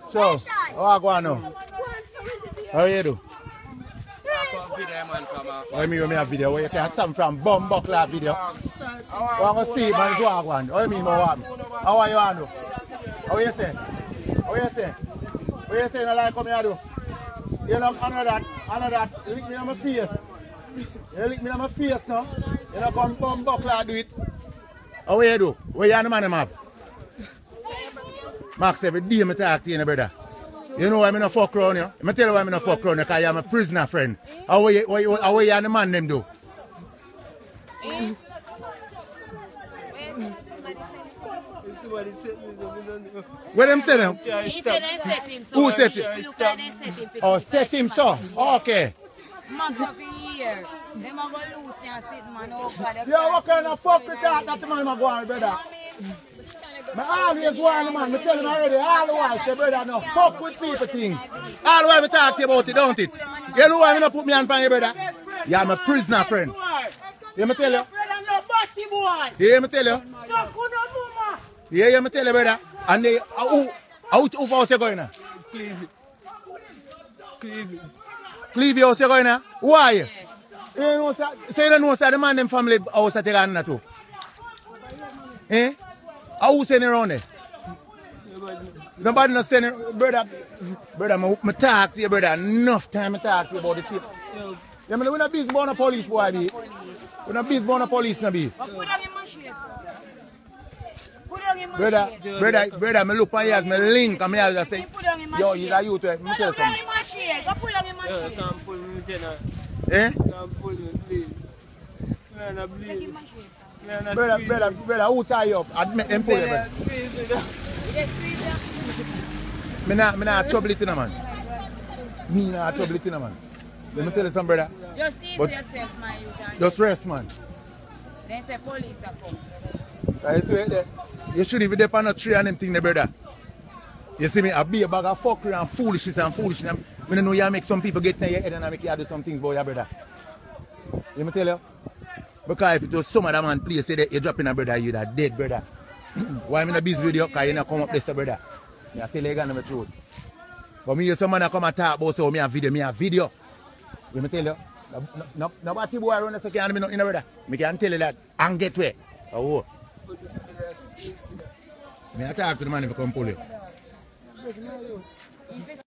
So, how are you going now? How you do? I mean, you have video where you can stand from Buckler video. I want to see man walk one. How you mean what? How are you on? How you say? How you say? How you say you like come here do? You know another lick me on my face. You lick me on my face now. You know come Buckler do it. How you do? Where you on the man map? Max, every day I talk to you, brother. You know why I'm not fuck around you? I tell you why I'm not fuck around you, because I'm a prisoner friend. How you and the man them do? What them say them? He said they set him so. Who set him? Look like they set him. Oh, set him so? Okay. Months of a year. Them are going to lose and sit man over. Yo, what kind of fuck with that the man is going, brother? I always want the man, I tell him already, all the while, say brother, no fuck with people things. All the while I talk to you about it, don't it? You know why I don't put me on fire, brother? Yeah, I'm a prisoner friend. You me tell you? Yeah, me tell you? Yeah, me tell you, brother. And they, who house you going now? Clevey house you going now? Why? You know, so you don't know, sir, the man them family house that they got in too? Eh? How send it around there? Nobody not send it, brother. Brother, I talk to you, brother. Enough time I talk to you about the same. Yeah, we're not busy about the police, boy. We're not busy about the police, no be. Brother, I look at you as my link, and I just say, yo, you're a youth, let me tell you something. Can't pull me, eh? Can't pull me, please. Man, please. Brother, who tie you up? Admit them pull you, brother. Me not trouble it in a man. Me not trouble it in a man. Let me tell you something, brother. Just ease yourself, man. Just rest, man. Then say police are come. I swear there. You shouldn't even depend on a tree and them thing, brother. You see me, I be a bag of fuckery and foolishness. I don't know you make some people get in your head and I make you do some things about your brother. Let me tell you. Because if it was some other man please say that you're dropping a brother, you're dead, brother. Why am I in a busy video? Because you not come up this, brother. I tell you again the truth. But me, some man come and talk about so me a video. Let me tell you. Nobody boy around us can me nothing, brother. I can tell you that and get where. Oh. Me I talk to the man if I come pull you.